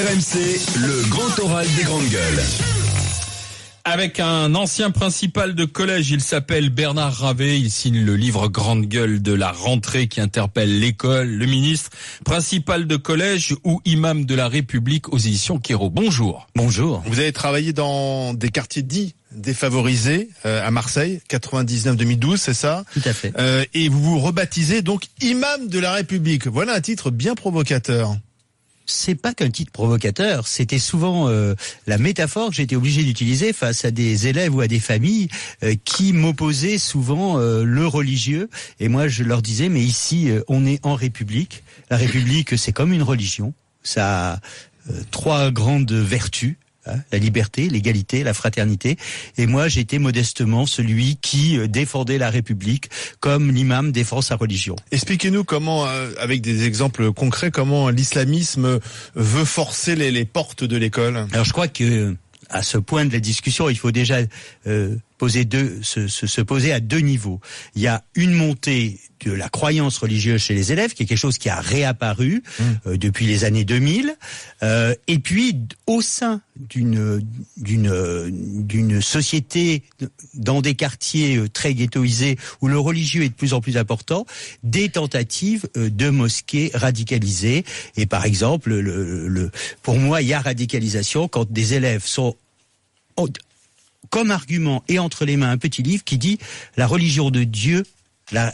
RMC, le grand oral des grandes gueules. Avec un ancien principal de collège, il s'appelle Bernard Ravet, il signe le livre Grande Gueule de la rentrée qui interpelle l'école, le ministre, principal de collège ou imam de la République aux éditions Kéro. Bonjour. Bonjour. Vous avez travaillé dans des quartiers dits défavorisés à Marseille, 99-2012, c'est ça? Tout à fait. Et vous vous rebaptisez donc imam de la République. Voilà un titre bien provocateur. C'est pas qu'un titre provocateur, c'était souvent la métaphore que j'étais obligé d'utiliser face à des élèves ou à des familles qui m'opposaient souvent le religieux. Et moi, je leur disais, mais ici, on est en République. La République, c'est comme une religion. Ça a trois grandes vertus. La liberté, l'égalité, la fraternité. Et moi, j'étais modestement celui qui défendait la République comme l'imam défend sa religion. Expliquez-nous comment, avec des exemples concrets, comment l'islamisme veut forcer les portes de l'école. Alors, je crois que à ce point de la discussion, il faut déjà se poser à deux niveaux. Il y a une montée de la croyance religieuse chez les élèves, qui est quelque chose qui a réapparu depuis les années 2000, et puis au sein d'une société dans des quartiers très ghettoisés où le religieux est de plus en plus important, des tentatives de mosquées radicalisées. Et par exemple, pour moi, il y a radicalisation quand des élèves sont comme argument et entre les mains un petit livre qui dit la religion de Dieu, la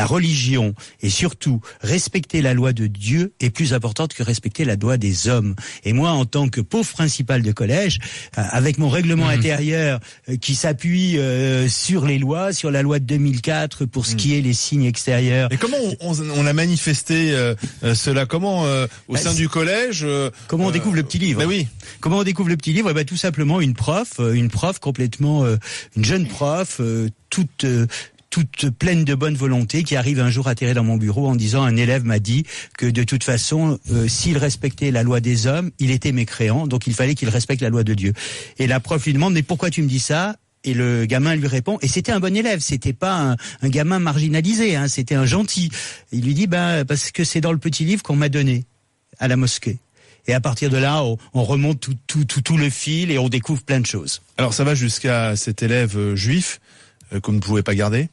religion et surtout respecter la loi de Dieu est plus importante que respecter la loi des hommes. Et moi, en tant que pauvre principal de collège, avec mon règlement intérieur qui s'appuie sur les lois, sur la loi de 2004 pour ce qui est les signes extérieurs. Et comment on a manifesté cela? Comment au sein du collège comment on découvre le petit livre? Oui. Comment on découvre le petit livre? Tout simplement une prof complètement, une jeune prof, toute pleine de bonne volonté, qui arrive un jour atterrée dans mon bureau en disant un élève m'a dit que de toute façon, s'il respectait la loi des hommes, il était mécréant, donc il fallait qu'il respecte la loi de Dieu. Et la prof lui demande, mais pourquoi tu me dis ça? Et le gamin lui répond, et c'était un bon élève, c'était pas un gamin marginalisé, c'était un gentil. Il lui dit, parce que c'est dans le petit livre qu'on m'a donné à la mosquée. Et à partir de là, on remonte tout le fil et on découvre plein de choses. Alors ça va jusqu'à cet élève juif qu'on ne pouvait pas garder?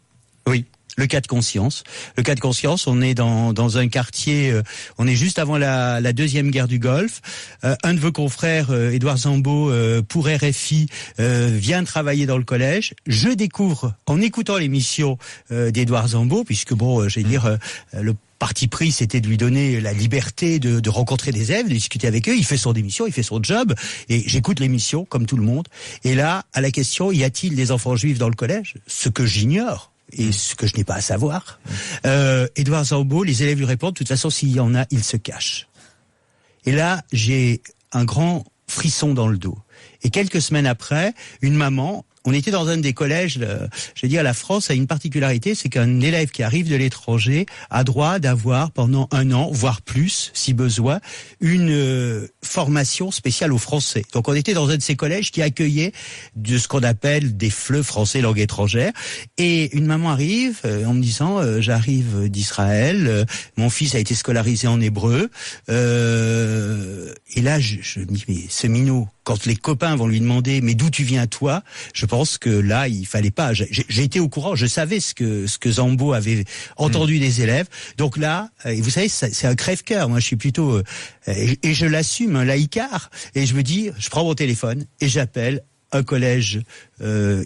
Oui, le cas de conscience. Le cas de conscience, on est dans un quartier, on est juste avant la deuxième guerre du Golfe. Un de vos confrères, Édouard Zambo, pour RFI, vient travailler dans le collège. Je découvre, en écoutant l'émission d'Édouard Zambo, puisque le parti pris, c'était de lui donner la liberté de rencontrer des élèves, de discuter avec eux. Il fait son émission, il fait son job, et j'écoute l'émission, comme tout le monde. Et là, à la question, y a-t-il des enfants juifs dans le collège? Ce que j'ignore, et ce que je n'ai pas à savoir. Édouard Zambo, les élèves lui répondent, de toute façon, s'il y en a, il se cache. Et là, j'ai un grand frisson dans le dos. Et quelques semaines après, une maman, on était dans un des collèges, la France a une particularité, c'est qu'un élève qui arrive de l'étranger a droit d'avoir pendant 1 an, voire plus, si besoin, une formation spéciale au français. Donc on était dans un de ces collèges qui accueillait de ce qu'on appelle des FLE, français langue étrangère. Et une maman arrive en me disant, j'arrive d'Israël, mon fils a été scolarisé en hébreu. Et là, je me dis, mais ce minot, quand les copains vont lui demander, mais d'où tu viens toi? Je pense que là, il fallait pas. J'ai été au courant, je savais ce que Zambo avait entendu des élèves. Donc là, et vous savez, c'est un crève-cœur. Moi, je suis plutôt, et je l'assume, un laïcard. Et je me dis, je prends mon téléphone et j'appelle un collège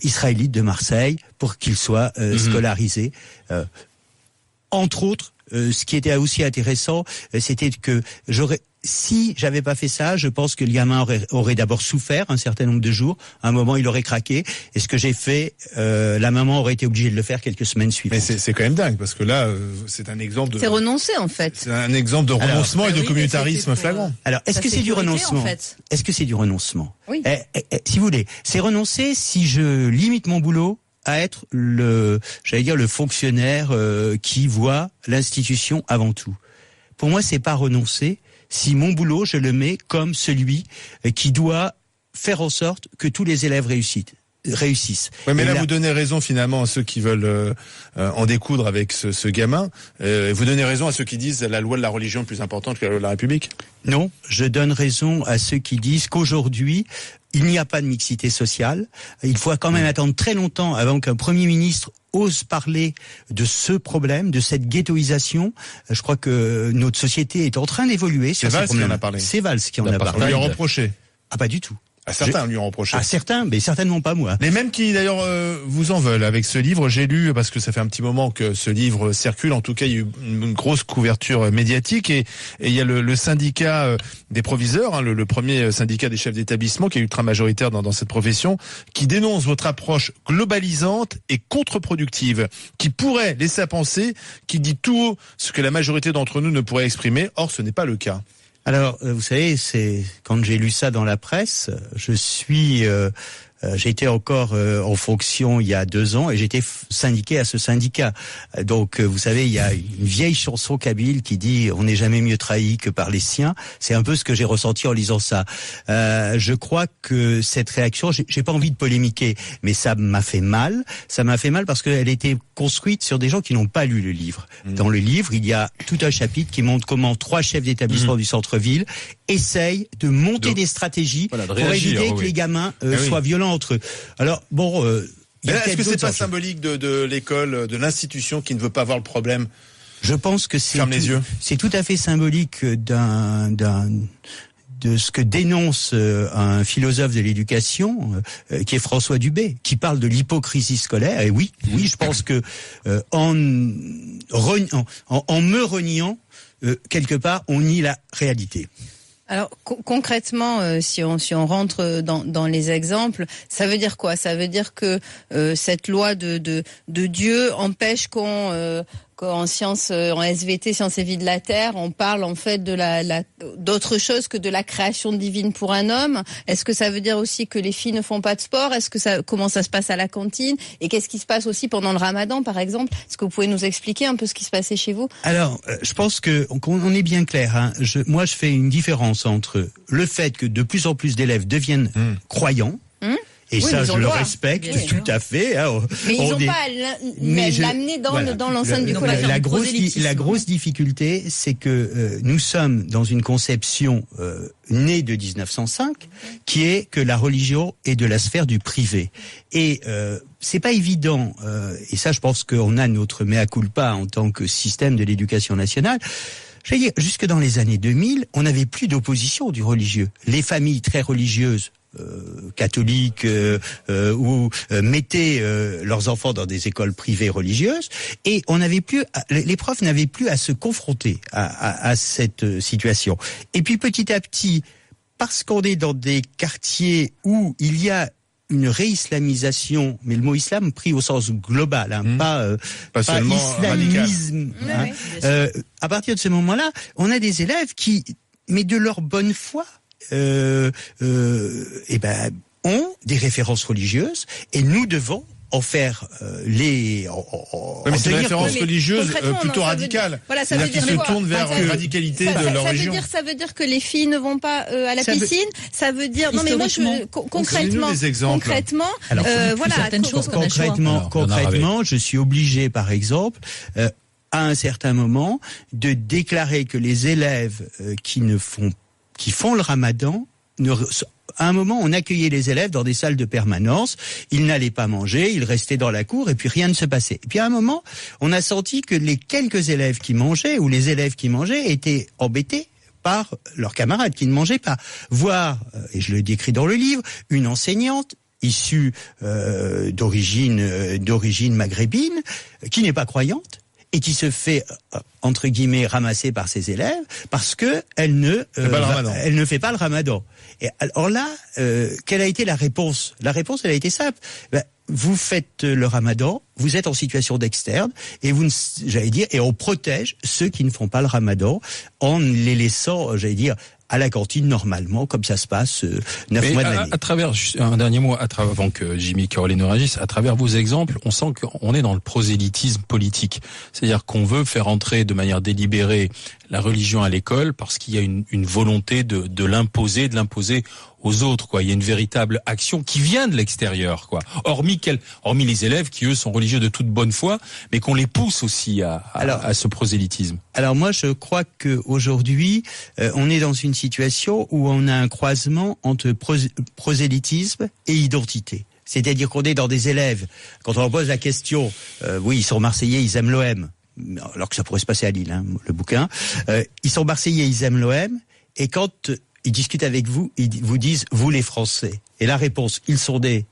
israélite de Marseille pour qu'il soit scolarisé. Entre autres, ce qui était aussi intéressant, c'était que si j'avais pas fait ça, je pense que le gamin aurait d'abord souffert un certain nombre de jours. À un moment, il aurait craqué. Et ce que j'ai fait, la maman aurait été obligée de le faire quelques semaines suivantes. Mais c'est quand même dingue, parce que là, c'est un exemple de... C'est renoncer, en fait. C'est un exemple de renoncement et de communautarisme flagrant. Alors, est-ce que c'est du renoncement? En fait. Est-ce que c'est du renoncement? Oui. Si vous voulez, c'est renoncer si je limite mon boulot à être le fonctionnaire qui voit l'institution avant tout. Pour moi, c'est pas renoncer si mon boulot, je le mets comme celui qui doit faire en sorte que tous les élèves réussissent. réussissent. Ouais, mais Et là, vous donnez raison finalement à ceux qui veulent en découdre avec ce gamin. Vous donnez raison à ceux qui disent la loi de la religion est plus importante que la loi de la République. Non, je donne raison à ceux qui disent qu'aujourd'hui, il n'y a pas de mixité sociale. Il faut quand même attendre très longtemps avant qu'un Premier ministre ose parler de ce problème, de cette ghettoisation. Je crois que notre société est en train d'évoluer sur ce problème. C'est Valls qui en a parlé. C'est Valls qui en a On parlé. lui a reproché. Ah, pas du tout. À certains lui ont reproché. À certains, mais certainement pas moi. Les mêmes qui d'ailleurs vous en veulent avec ce livre. J'ai lu, parce que ça fait un petit moment que ce livre circule, en tout cas il y a eu une grosse couverture médiatique, et il y a le syndicat des proviseurs, hein, le premier syndicat des chefs d'établissement qui est ultra majoritaire dans cette profession, qui dénonce votre approche globalisante et contre-productive, qui pourrait laisser à penser, qui dit tout haut ce que la majorité d'entre nous ne pourrait exprimer. Or ce n'est pas le cas. Alors, vous savez, c'est quand j'ai lu ça dans la presse, j'ai été encore en fonction il y a 2 ans et j'étais syndiqué à ce syndicat. Donc, vous savez, il y a une vieille chanson kabyle qui dit « On n'est jamais mieux trahi que par les siens ». C'est un peu ce que j'ai ressenti en lisant ça. Je crois que cette réaction, j'ai pas envie de polémiquer, mais ça m'a fait mal. Ça m'a fait mal parce qu'elle était construite sur des gens qui n'ont pas lu le livre. Dans le livre, il y a tout un chapitre qui montre comment 3 chefs d'établissement du centre-ville essayent de monter des stratégies pour éviter que les gamins soient violents entre eux. Alors bon, est-ce que c'est pas symbolique de l'école, de l'institution qui ne veut pas voir le problème? Je pense que c'est tout à fait symbolique de ce que dénonce un philosophe de l'éducation qui est François Dubé, qui parle de l'hypocrisie scolaire. Et oui, je pense que en me reniant quelque part, on nie la réalité. Alors concrètement, si on rentre dans les exemples, ça veut dire quoi? Ça veut dire que cette loi de Dieu empêche qu'en sciences, en SVT, sciences et vie de la Terre, on parle en fait d'autre chose que de la création divine pour un homme. Est-ce que ça veut dire aussi que les filles ne font pas de sport? Comment ça se passe à la cantine? Et qu'est-ce qui se passe aussi pendant le Ramadan, par exemple? Est-ce que vous pouvez nous expliquer un peu ce qui se passait chez vous? Alors, je pense qu'on est bien clair. Hein. Moi, je fais une différence entre le fait que de plus en plus d'élèves deviennent croyants. Et oui, ça, je le respecte tout à fait. Hein. Mais ils n'ont pas à l'amener dans l'enceinte du collège. La grosse difficulté, c'est que nous sommes dans une conception née de 1905, qui est que la religion est de la sphère du privé. Et c'est pas évident. Et ça, je pense qu'on a notre mea culpa en tant que système de l'éducation nationale. Je veux dire, jusque dans les années 2000, on n'avait plus d'opposition du religieux. Les familles très religieuses catholiques ou mettaient leurs enfants dans des écoles privées religieuses, et les profs n'avaient plus à se confronter à cette situation. Et puis petit à petit, parce qu'on est dans des quartiers où il y a une réislamisation, mais le mot islam pris au sens global, pas seulement islamisme. À partir de ce moment-là, on a des élèves qui, mais de leur bonne foi, ont des références religieuses, et nous devons en faire mais c'est des références religieuses plutôt radicales. Voilà, ça veut dire qu'ils se tournent vers la radicalité de leur religion. Ça veut dire que les filles ne vont pas à la piscine. Ça veut dire non mais moi concrètement, alors, voilà, certaines choses qu'on a choix. Concrètement, je suis obligé, par exemple, à un certain moment, de déclarer que les élèves qui font le Ramadan, à un moment, on accueillait les élèves dans des salles de permanence. Ils n'allaient pas manger, ils restaient dans la cour, et puis rien ne se passait. Et puis à un moment, on a senti que les quelques élèves qui mangeaient, ou les élèves qui mangeaient, étaient embêtés par leurs camarades qui ne mangeaient pas. Voire, et je le décris dans le livre, une enseignante issue d'origine maghrébine, qui n'est pas croyante, et qui se fait, entre guillemets, ramasser par ses élèves parce que elle ne fait pas le Ramadan. Et alors là, quelle a été la réponse? La réponse, elle a été simple. Vous faites le Ramadan, vous êtes en situation d'externe, et et on protège ceux qui ne font pas le Ramadan en les laissant, à la cantine normalement, comme ça se passe 9 mois de l'année. À travers, un dernier mot, avant que Jimmy Caroline ne réagisse, à travers vos exemples, on sent qu'on est dans le prosélytisme politique. C'est-à-dire qu'on veut faire entrer de manière délibérée la religion à l'école parce qu'il y a une volonté de l'imposer aux autres, quoi. Il y a une véritable action qui vient de l'extérieur, quoi. Hormis les élèves qui, eux, sont religieux de toute bonne foi, mais qu'on les pousse aussi à ce prosélytisme. Alors moi, je crois que aujourd'hui, on est dans une situation où on a un croisement entre prosélytisme et identité. C'est-à-dire qu'on est dans des élèves. Quand on leur pose la question, oui, ils sont Marseillais, ils aiment l'OM. Alors que ça pourrait se passer à Lille, le bouquin. Ils sont Marseillais, ils aiment l'OM. Et quand ils discutent avec vous, ils vous disent, vous les Français. Et la réponse, ils sont nés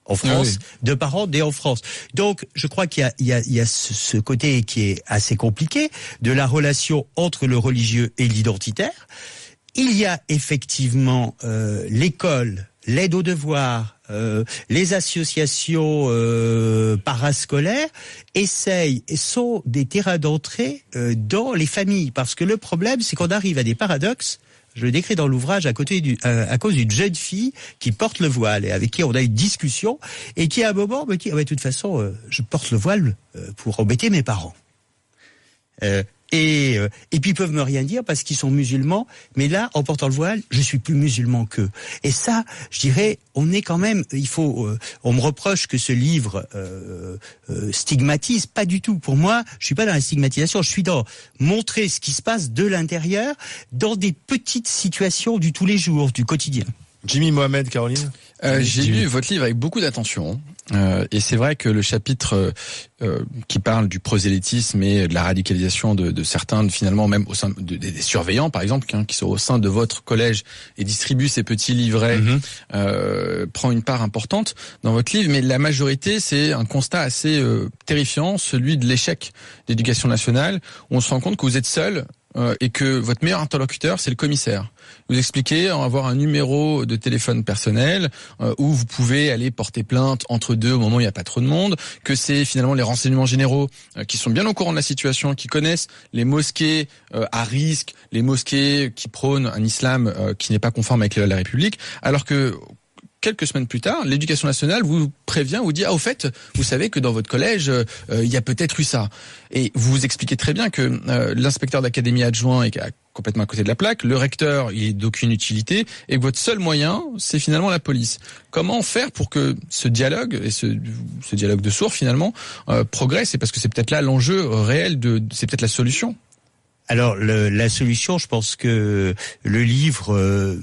en France, de parents nés en France. Donc, je crois qu'il y a ce côté qui est assez compliqué de la relation entre le religieux et l'identitaire. Il y a effectivement l'école, l'aide aux devoirs, les associations parascolaires sont des terrains d'entrée dans les familles. Parce que le problème, c'est qu'on arrive à des paradoxes. Je le décris dans l'ouvrage à cause d'une jeune fille qui porte le voile et avec qui on a une discussion et qui à un moment me dit de toute façon je porte le voile pour embêter mes parents. Et puis ils peuvent me rien dire parce qu'ils sont musulmans, mais là, en portant le voile, je suis plus musulman qu'eux. Et ça, je dirais, on est quand même, on me reproche que ce livre stigmatise, pas du tout. Pour moi, je suis pas dans la stigmatisation, je suis dans montrer ce qui se passe de l'intérieur dans des petites situations du tous les jours, du quotidien. Jimmy Mohamed, Caroline. J'ai lu votre livre avec beaucoup d'attention. Et c'est vrai que le chapitre qui parle du prosélytisme et de la radicalisation de certains, finalement même au sein des surveillants par exemple, qui sont au sein de votre collège et distribuent ces petits livrets, prend une part importante dans votre livre. Mais la majorité, c'est un constat assez terrifiant, celui de l'échec d'éducation nationale, où on se rend compte que vous êtes seul et que votre meilleur interlocuteur, c'est le commissaire. Vous expliquez avoir un numéro de téléphone personnel où vous pouvez aller porter plainte entre deux au moment où il n'y a pas trop de monde, que c'est finalement les renseignements généraux qui sont bien au courant de la situation, qui connaissent les mosquées à risque, les mosquées qui prônent un islam qui n'est pas conforme avec les lois de la République, alors que quelques semaines plus tard, l'éducation nationale vous prévient, vous dit, au fait, vous savez que dans votre collège, il y a peut-être eu ça. Et vous expliquez très bien que l'inspecteur d'académie adjoint est complètement à côté de la plaque, le recteur, il est d'aucune utilité, et que votre seul moyen, c'est finalement la police. Comment faire pour que ce dialogue, et ce dialogue de sourds finalement, progresse? Et parce que c'est peut-être là l'enjeu réel, c'est peut-être la solution. Alors, la solution, je pense que le livre...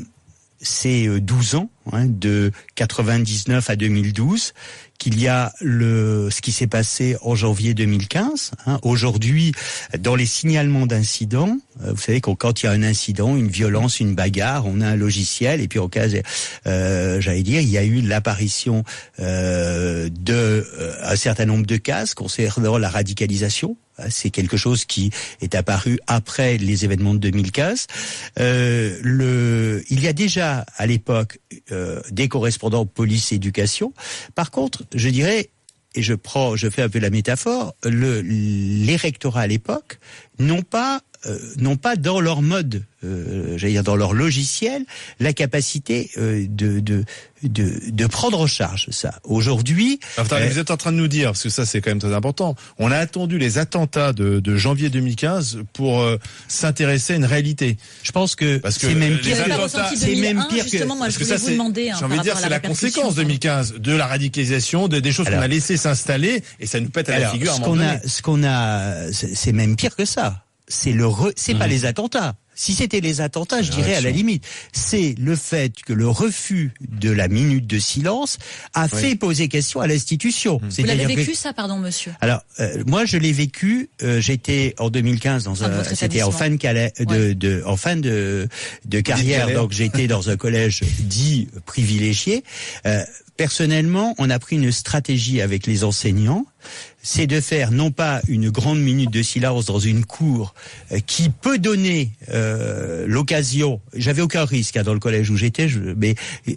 c'est 12 ans, de 99 à 2012, qu'il y a ce qui s'est passé en janvier 2015. Aujourd'hui, dans les signalements d'incidents, vous savez quand il y a un incident, une violence, une bagarre, on a un logiciel et puis en cas, j'allais dire, il y a eu l'apparition de un certain nombre de cases concernant la radicalisation. C'est quelque chose qui est apparu après les événements de 2015. Il y a déjà à l'époque des correspondants police-éducation. Par contre, je dirais, et je fais un peu la métaphore, les rectorats à l'époque n'ont pas dans leur mode, j'allais dire dans leur logiciel, la capacité de prendre en charge ça. Aujourd'hui, vous êtes en train de nous dire, parce que ça c'est quand même très important, on a attendu les attentats de janvier 2015 pour s'intéresser à une réalité. Je pense que c'est même pire. C'est même pire que moi je voulais vous demander. J'ai envie de dire, c'est la conséquence 2015 de la radicalisation, des choses qu'on a laissé s'installer et ça nous pète à la figure. C'est même pire que ça. C'est pas les attentats. Si c'était les attentats, je dirais à la limite, c'est le fait que le refus de la minute de silence a fait poser question à l'institution. Vous l'avez vécu ça, pardon, monsieur? Alors, moi, je l'ai vécu. J'étais en 2015 c'était en fin de carrière, donc j'étais dans un collège dit privilégié. Personnellement, on a pris une stratégie avec les enseignants, c'est de faire non pas une grande minute de silence dans une cour qui peut donner l'occasion. J'avais aucun risque dans le collège où j'étais,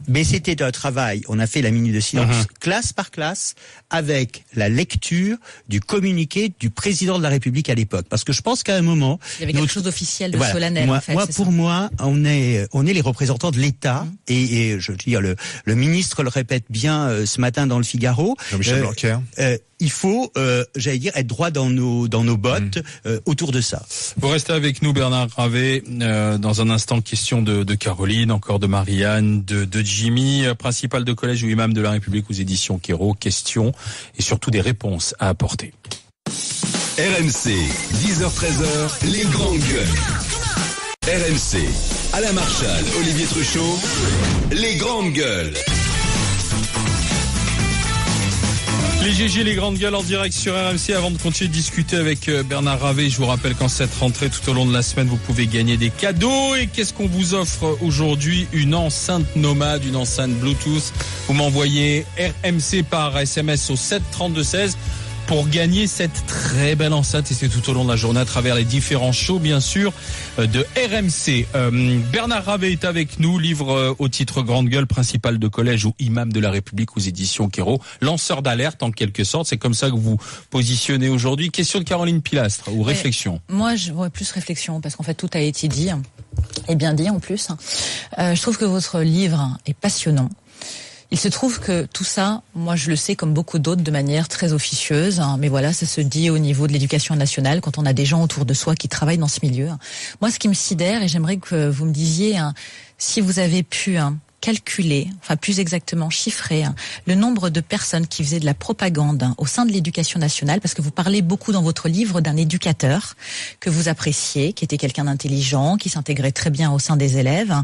mais c'était un travail. On a fait la minute de silence classe par classe avec la lecture du communiqué du président de la République à l'époque. Parce que je pense qu'à un moment, il y avait quelque chose d'officiel, de solennel. Pour moi, on est les représentants de l'État et je veux dire le ministre le répète bien ce matin dans le Figaro. Jean-Michel Blanquer. Il faut j'allais dire, être droit dans nos bottes autour de ça. Vous restez avec nous, Bernard Ravet. Dans un instant, question de Caroline, encore de Marianne, de Jimmy, principal de collège ou imam de la République aux éditions Kéro. Questions et surtout des réponses à apporter. RMC, 10h-13h, les grandes gueules. RMC, Alain Marchal, Olivier Truchot, les grandes gueules. Les GG, les grandes gueules en direct sur RMC. Avant de continuer de discuter avec Bernard Ravet, je vous rappelle qu'en cette rentrée, tout au long de la semaine, vous pouvez gagner des cadeaux. Et qu'est-ce qu'on vous offre aujourd'hui? Une enceinte nomade, une enceinte Bluetooth. Vous m'envoyez RMC par SMS au 7 32 16 pour gagner cette très belle enceinte. Et c'est tout au long de la journée à travers les différents shows, bien sûr, de RMC. Bernard Ravet est avec nous, livre au titre Grande Gueule, principal de collège ou imam de la République aux éditions Kéro. Lanceur d'alerte, en quelque sorte. C'est comme ça que vous positionnez aujourd'hui. Question de Caroline Pilastre, ou réflexion? Moi, je vois plus réflexion, parce qu'en fait, tout a été dit, et bien dit en plus. Je trouve que votre livre est passionnant. Il se trouve que tout ça, moi je le sais comme beaucoup d'autres de manière très officieuse, mais voilà, ça se dit au niveau de l'éducation nationale quand on a des gens autour de soi qui travaillent dans ce milieu. Moi, ce qui me sidère, et j'aimerais que vous me disiez si vous avez pu calculer, enfin plus exactement chiffrer le nombre de personnes qui faisaient de la propagande au sein de l'éducation nationale, parce que vous parlez beaucoup dans votre livre d'un éducateur que vous appréciez, qui était quelqu'un d'intelligent, qui s'intégrait très bien au sein des élèves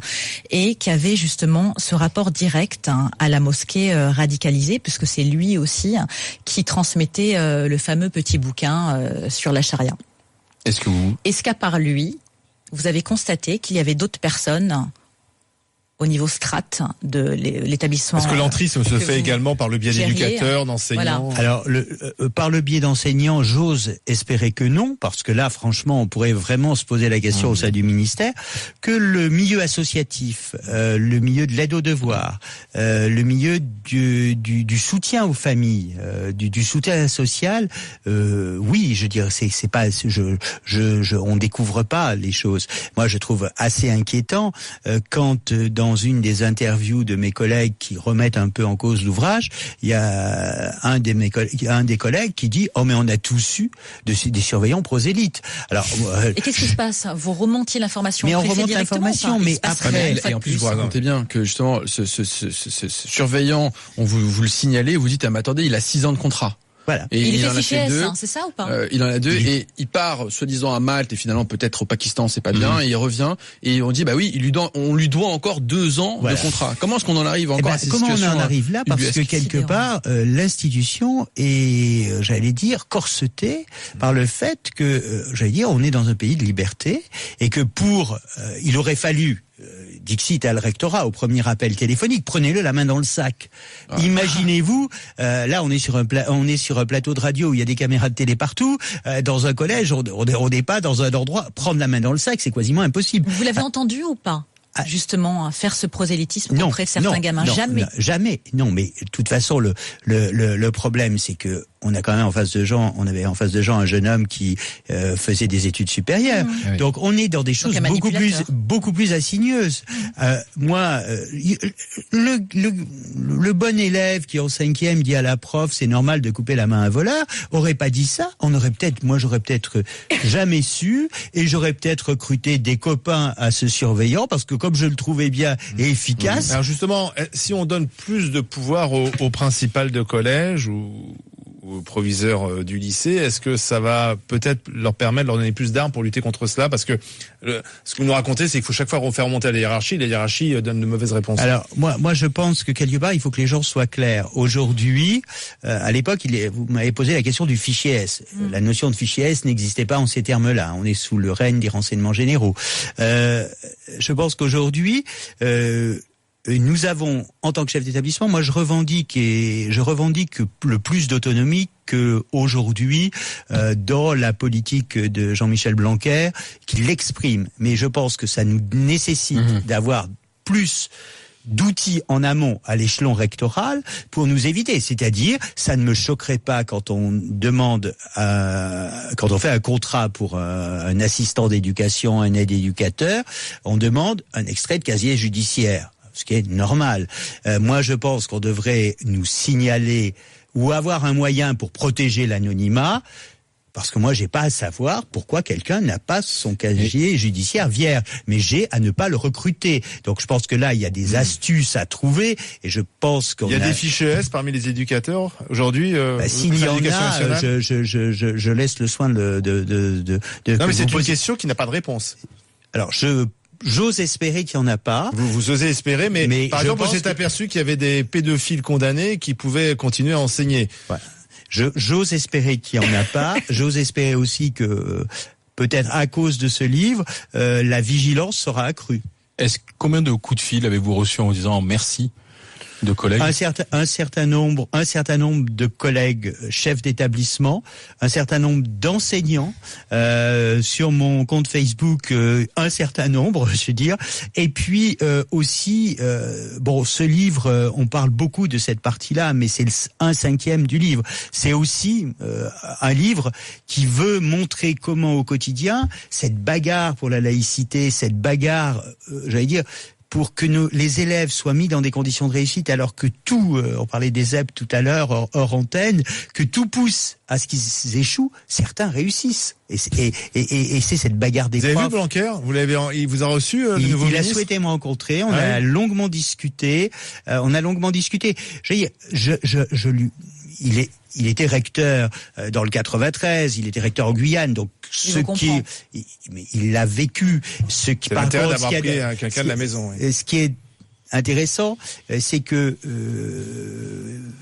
et qui avait justement ce rapport direct à la mosquée radicalisée, puisque c'est lui aussi qui transmettait le fameux petit bouquin sur la charia. Est-ce qu'à part lui, vous avez constaté qu'il y avait d'autres personnes au niveau strat de l'établissement? Parce que l'entrisme se fait également par le biais d'éducateurs, d'enseignants. Voilà. Alors, par le biais d'enseignants, j'ose espérer que non, parce que là, franchement, on pourrait vraiment se poser la question au sein du ministère, que le milieu associatif, le milieu de l'aide aux devoirs, le milieu du soutien aux familles, du soutien social, oui, je dirais, c'est pas, on découvre pas les choses. Moi, je trouve assez inquiétant quand dans une des interviews de mes collègues qui remettent un peu en cause l'ouvrage, il y a un des collègues qui dit « Oh, mais on a tous eu des surveillants prosélytes ». Alors, et qu'est-ce qui se passe? Vous remontiez l'information? Mais on remonte l'information, mais après... Et en plus, vous racontez bien que justement, ce surveillant, vous le signalez, vous dites « Ah, mais attendez, il a 6 ans de contrat ». Voilà. Et il était fiché S, c'est ça ou pas? Il en a 2 et il part soi-disant à Malte et finalement peut-être au Pakistan, c'est pas bien, et il revient et on dit bah oui, on lui doit encore 2 ans de contrat. Comment est-ce qu'on en arrive encore à ces situations? Comment on en arrive là? Parce que quelque part, l'institution est, j'allais dire, corsetée par le fait que, j'allais dire, on est dans un pays de liberté et que il aurait fallu Dixit à le rectorat au premier appel téléphonique, prenez-le la main dans le sac. Imaginez-vous, là on est sur un plateau de radio où il y a des caméras de télé partout, dans un collège, on n'est pas dans un endroit, prendre la main dans le sac, c'est quasiment impossible. Vous l'avez entendu ou pas? Justement, faire ce prosélytisme auprès de certains gamins? Jamais. Non, mais de toute façon, le problème, c'est que on avait en face de gens un jeune homme qui faisait des études supérieures. Oui. Donc on est dans des choses beaucoup plus insidieuses. Le bon élève qui en 5e dit à la prof c'est normal de couper la main à un voleur, aurait pas dit ça, j'aurais peut-être jamais su, et j'aurais peut-être recruté des copains à ce surveillant parce que comme je le trouvais bien et efficace. Alors justement, si on donne plus de pouvoir au principal de collège ou au proviseur du lycée, est-ce que ça va peut-être leur permettre de leur donner plus d'armes pour lutter contre cela? Parce que ce que vous nous racontez, c'est qu'il faut chaque fois refaire remonter la hiérarchie donnent de mauvaises réponses. Alors moi je pense que quelque part il faut que les gens soient clairs. Aujourd'hui, à l'époque, vous m'avez posé la question du fichier S. La notion de fichier S n'existait pas en ces termes-là. On est sous le règne des renseignements généraux. Je pense qu'aujourd'hui, nous avons, en tant que chef d'établissement, moi je revendique le plus d'autonomie que aujourd'hui dans la politique de Jean-Michel Blanquer, qui l'exprime. Mais je pense que ça nous nécessite d'avoir plus d'outils en amont à l'échelon rectoral pour nous éviter. C'est-à-dire, ça ne me choquerait pas quand on fait un contrat pour un assistant d'éducation, un aide-éducateur, on demande un extrait de casier judiciaire. ce qui est normal. Moi, je pense qu'on devrait nous signaler ou avoir un moyen pour protéger l'anonymat. Parce que moi, j'ai pas à savoir pourquoi quelqu'un n'a pas son casier judiciaire vierge, mais j'ai à ne pas le recruter. Donc, je pense que là, il y a des astuces à trouver, et je pense qu'on il y a des fiches S parmi les éducateurs aujourd'hui. S'il y en a, je laisse le soin de non, mais c'est une question qui n'a pas de réponse. Alors, j'ose espérer qu'il n'y en a pas. Vous osez espérer, mais par exemple, on s'est aperçu qu'il y avait des pédophiles condamnés qui pouvaient continuer à enseigner. Ouais. J'ose espérer qu'il n'y en a pas. J'ose espérer aussi que, peut-être à cause de ce livre, la vigilance sera accrue. Combien de coups de fil avez-vous reçus en disant merci de collègues? Un certain nombre de collègues chefs d'établissement, un certain nombre d'enseignants, sur mon compte Facebook, un certain nombre, je veux dire, et puis aussi, ce livre, on parle beaucoup de cette partie-là, mais c'est 1/5 du livre. C'est aussi un livre qui veut montrer comment au quotidien cette bagarre pour la laïcité, cette bagarre, j'allais dire, pour que les élèves soient mis dans des conditions de réussite, alors que tout, on parlait des ZEP tout à l'heure, hors antenne, que tout pousse à ce qu'ils échouent, certains réussissent. Et c'est cette bagarre des profs. Vous avez vu Blanquer? Il vous a reçu, le nouveau ministre? Il a souhaité me rencontrer, on a longuement discuté, il était recteur dans le 93, il était recteur en Guyane, donc il l'a vécu. C'est l'intérêt d'avoir pris quelqu'un de la maison. Oui. Ce qui est intéressant, c'est que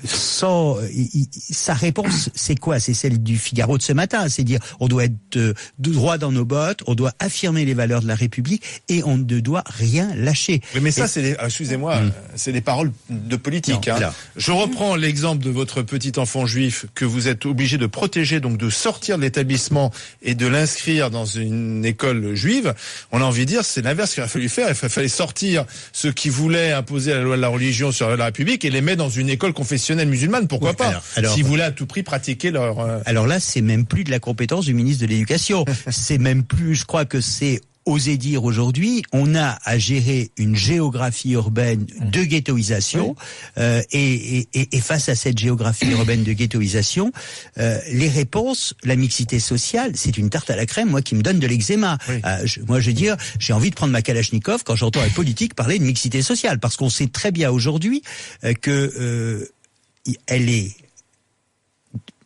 sa réponse, c'est quoi? C'est celle du Figaro de ce matin, c'est dire on doit être droit dans nos bottes, on doit affirmer les valeurs de la République et on ne doit rien lâcher. Mais ça, c'est des paroles de politique. Non, je reprends l'exemple de votre petit enfant juif que vous êtes obligé de protéger, donc de sortir de l'établissement et de l'inscrire dans une école juive. On a envie de dire, c'est l'inverse qu'il a fallu faire. Il fallait sortir ceux qui voulaient imposer la loi de la religion sur la République et les mettre dans une école confessionnelle musulmane, pourquoi pas, s'ils voulaient à tout prix pratiquer leur... Alors là, c'est même plus de la compétence du ministre de l'Éducation. C'est même plus, je crois que c'est oser dire aujourd'hui, on a à gérer une géographie urbaine de ghettoisation, et face à cette géographie urbaine de ghettoisation, les réponses, la mixité sociale, c'est une tarte à la crème, moi, qui me donne de l'eczéma. Oui. Moi, je veux dire, j'ai envie de prendre ma Kalachnikov quand j'entends un politique parler de mixité sociale, parce qu'on sait très bien aujourd'hui que elle est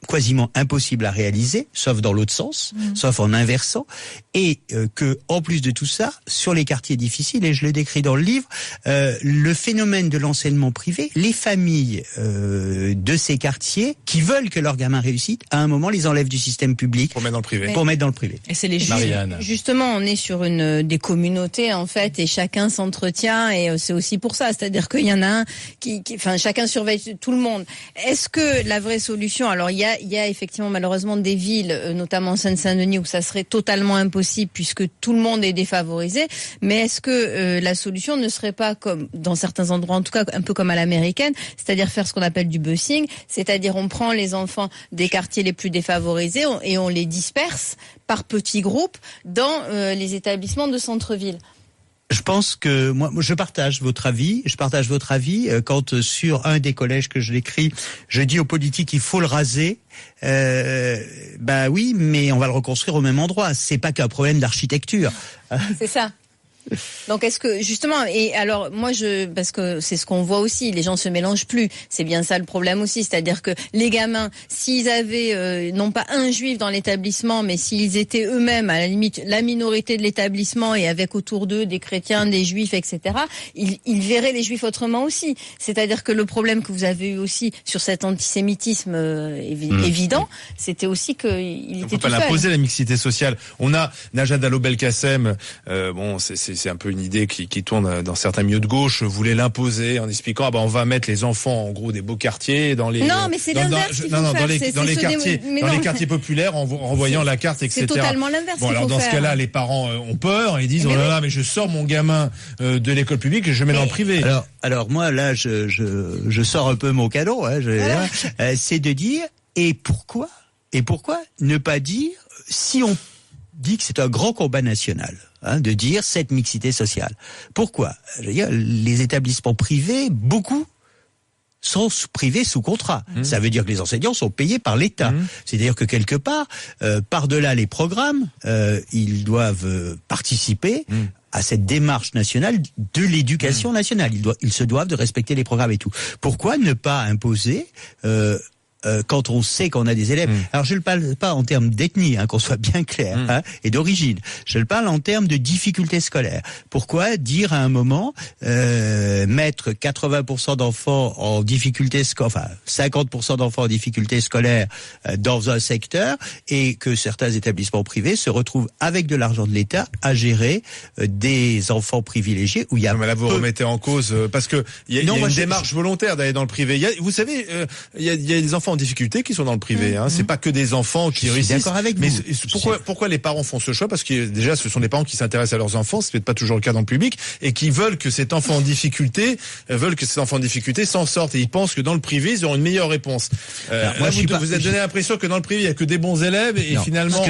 quasiment impossible à réaliser, sauf dans l'autre sens, sauf en inversant, et que en plus de tout ça, sur les quartiers difficiles, et je le décris dans le livre, le phénomène de l'enseignement privé, les familles de ces quartiers qui veulent que leurs gamins réussissent, à un moment les enlèvent du système public pour mettre dans le privé. Pour mettre dans le privé. Et c'est les Marianne. Justement, on est sur des communautés en fait, et chacun s'entretient, et c'est aussi pour ça, c'est-à-dire qu'il y en a un enfin, chacun surveille tout le monde. Est-ce que la vraie solution, alors il y a effectivement malheureusement des villes, notamment en Seine-Saint-Denis, où ça serait totalement impossible puisque tout le monde est défavorisé. Mais est-ce que la solution ne serait pas, comme dans certains endroits, en tout cas un peu comme à l'américaine, c'est-à-dire faire ce qu'on appelle du busing, c'est-à-dire on prend les enfants des quartiers les plus défavorisés et on les disperse par petits groupes dans les établissements de centre-ville. Je pense que moi, je partage votre avis. Quand sur un des collèges que je l'écris, je dis aux politiques il faut le raser. Oui, mais on va le reconstruire au même endroit. C'est pas qu'un problème d'architecture. C'est ça. Donc est-ce que justement, et alors moi parce que c'est ce qu'on voit aussi, les gens se mélangent plus, c'est bien ça le problème aussi, c'est-à-dire que les gamins, s'ils avaient non pas un juif dans l'établissement, mais s'ils étaient eux-mêmes à la limite la minorité de l'établissement et avec autour d'eux des chrétiens, des juifs, etc., ils verraient les juifs autrement aussi. C'est-à-dire que le problème que vous avez eu aussi sur cet antisémitisme évident, c'était aussi qu'il était tout seul. On peut pas l'imposer, la mixité sociale. On a Najat Vallaud-Belkacem, c'est un peu une idée qui tourne dans certains milieux de gauche, voulait l'imposer en expliquant on va mettre les enfants en gros des beaux quartiers dans les les quartiers populaires en renvoyant la carte, etc. C'est totalement l'inverse. Bon, alors dans ce cas-là, les parents ont peur et disent mais je sors mon gamin de l'école publique et je mets dans le privé. Alors moi là je sors un peu mon cadeau, c'est de dire et pourquoi ne pas dire si on dis que c'est un grand combat national, de dire cette mixité sociale. Pourquoi ? Je veux dire, les établissements privés, beaucoup sont privés sous contrat. Ça veut dire que les enseignants sont payés par l'État. C'est-à-dire que quelque part, par-delà les programmes, ils doivent participer à cette démarche nationale de l'éducation nationale. Ils se doivent de respecter les programmes et tout. Pourquoi ne pas imposer quand on sait qu'on a des élèves. Alors je ne parle pas en termes d'ethnie, qu'on soit bien clair, et d'origine. Je le parle en termes de difficultés scolaires. Pourquoi dire à un moment mettre 80% d'enfants en difficulté scolaire, 50% d'enfants en difficulté scolaire dans un secteur et que certains établissements privés se retrouvent avec de l'argent de l'État à gérer des enfants privilégiés où il y a. Non, mais là vous remettez en cause parce que il y a une démarche volontaire d'aller dans le privé. Vous savez, il y a des enfants en difficulté qui sont dans le privé. C'est pas que des enfants qui réussissent. D'accord avec mais vous. Pourquoi les parents font ce choix ? Parce que déjà, ce sont les parents qui s'intéressent à leurs enfants. C'est peut-être pas toujours le cas dans le public et qui veulent que cet enfant en difficulté s'en sorte. Et ils pensent que dans le privé, ils auront une meilleure réponse. Moi, vous avez donné l'impression que dans le privé, il y a que des bons élèves et finalement,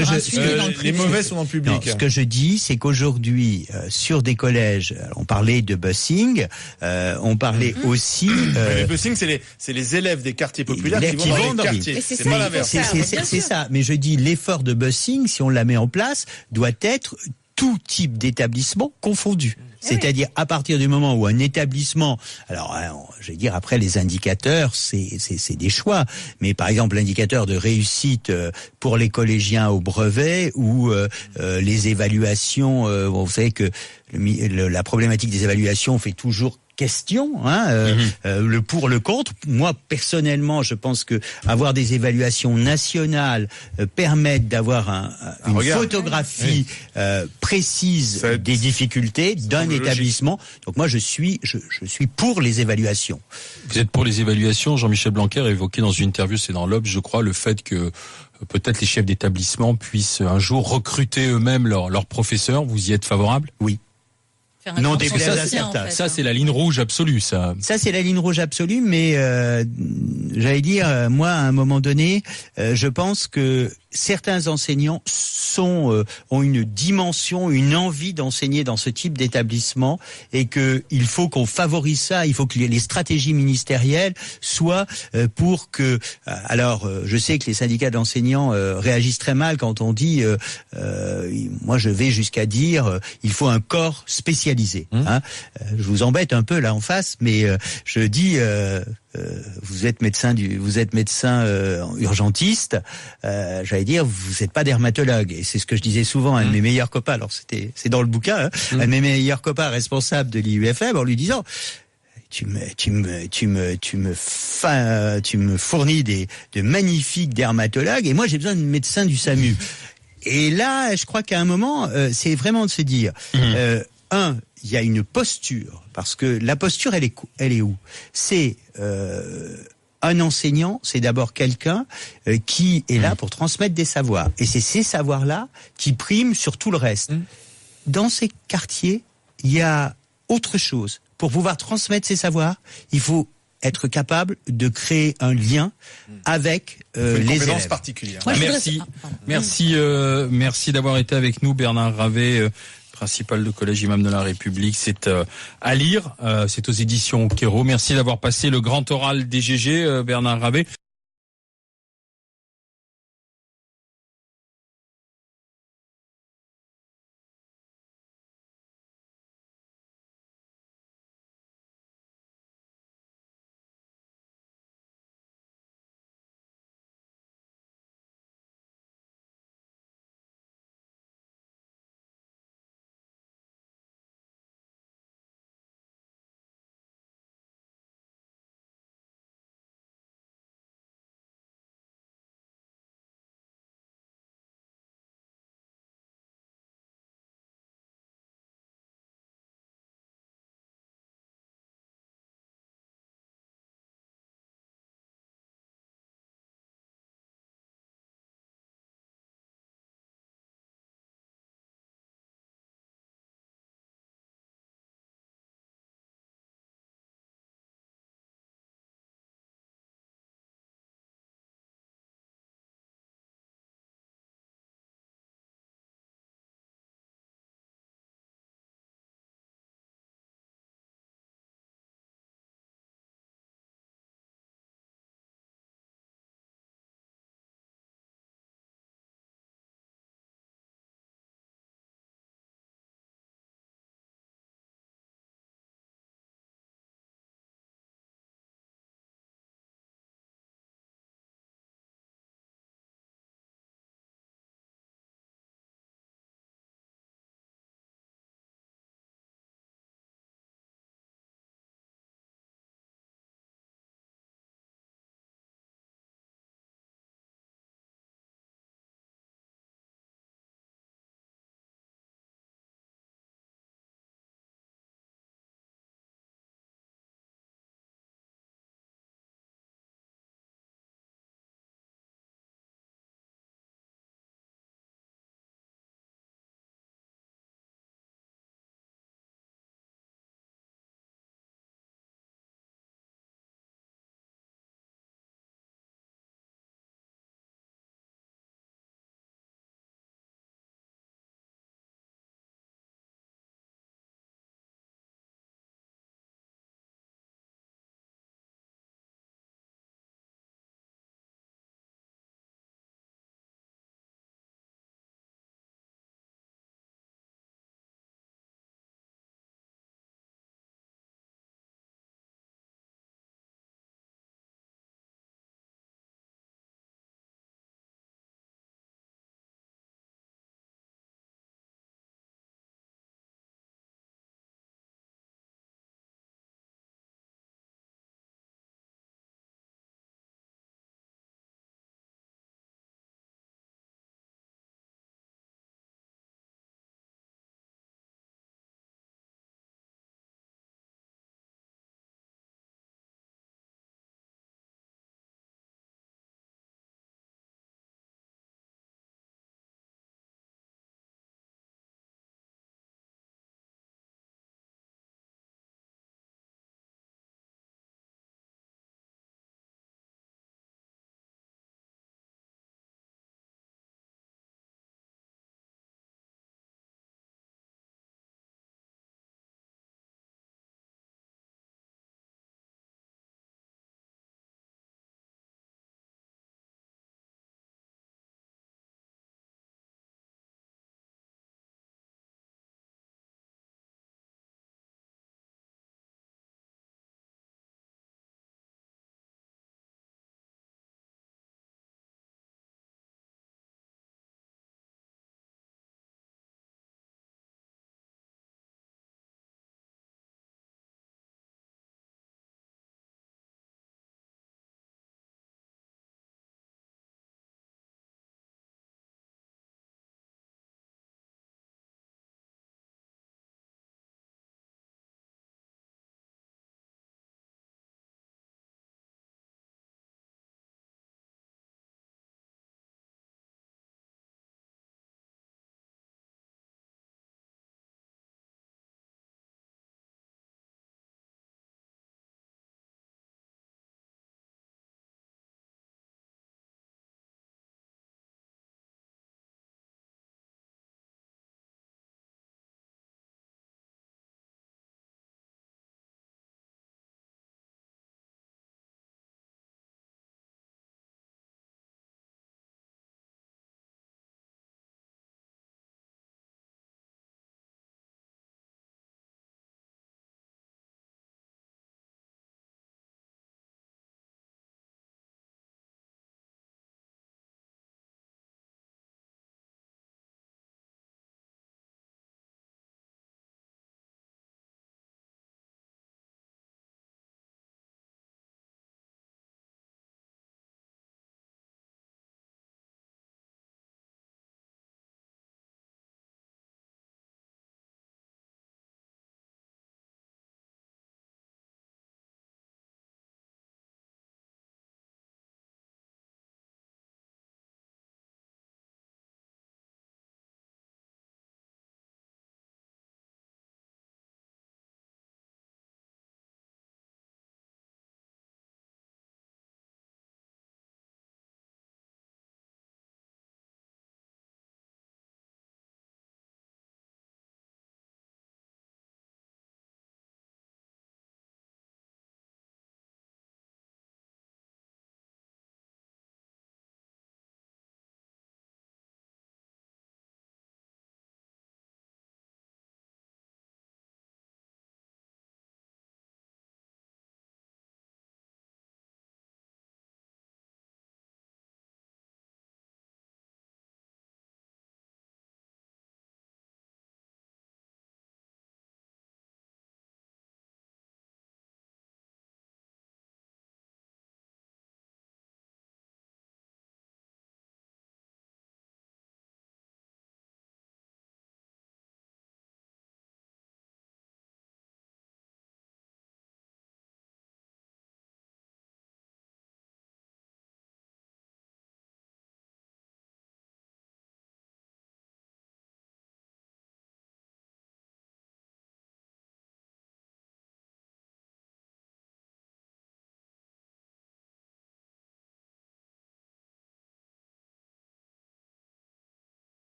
les mauvais sont dans le public. Non, ce que je dis, c'est qu'aujourd'hui, sur des collèges, on parlait de busing, on parlait aussi. Le busing, c'est les élèves des quartiers populaires qui vont dans les quartiers. C'est pas l'inverse. C'est ça. Mais je dis, l'effort de busing, si on la met en place, doit être tout type d'établissement confondu. C'est-à-dire à partir du moment où un établissement, alors je vais dire après les indicateurs, c'est des choix, mais par exemple l'indicateur de réussite pour les collégiens au brevet ou les évaluations, vous savez que la problématique des évaluations fait toujours question, le pour, le contre. Moi, personnellement, je pense que avoir des évaluations nationales permettent d'avoir une photographie précise des difficultés d'un établissement. Donc moi, je suis pour les évaluations. Vous êtes pour les évaluations. Jean-Michel Blanquer a évoqué dans une interview, c'est dans l'Obs, je crois, le fait que peut-être les chefs d'établissement puissent un jour recruter eux-mêmes leurs professeurs. Vous y êtes favorable ? Oui. Non déplaise à certains. Ça, c'est la ligne rouge absolue, ça. Ça, c'est la ligne rouge absolue, mais j'allais dire, moi, à un moment donné, je pense que certains enseignants ont une dimension, une envie d'enseigner dans ce type d'établissement et que il faut qu'on favorise ça. Il faut que les stratégies ministérielles soient pour que. Alors, je sais que les syndicats d'enseignants réagissent très mal quand on dit. Moi, je vais jusqu'à dire, il faut un corps spécialisé. Je vous embête un peu là en face, mais je dis. Vous êtes médecin urgentiste, j'allais dire, vous n'êtes pas dermatologue, et c'est ce que je disais souvent à un de mes meilleurs copains. Alors c'est dans le bouquin, un de mes meilleurs copains responsable de l'IUFM, en lui disant. Tu me fournis de magnifiques dermatologues, et moi j'ai besoin de médecins du SAMU. Et là, je crois qu'à un moment, c'est vraiment de se dire, il y a une posture, parce que la posture, elle est où ? C'est un enseignant, c'est d'abord quelqu'un qui est là pour transmettre des savoirs, et c'est ces savoirs-là qui priment sur tout le reste. Dans ces quartiers, il y a autre chose. Pour pouvoir transmettre ces savoirs, il faut être capable de créer un lien avec les élèves. Particulière. Moi, Merci d'avoir été avec nous, Bernard Ravet, principal de Collège Imam de la République. C'est à lire, c'est aux éditions Kéro. Merci d'avoir passé le grand oral DGG, Bernard Ravet.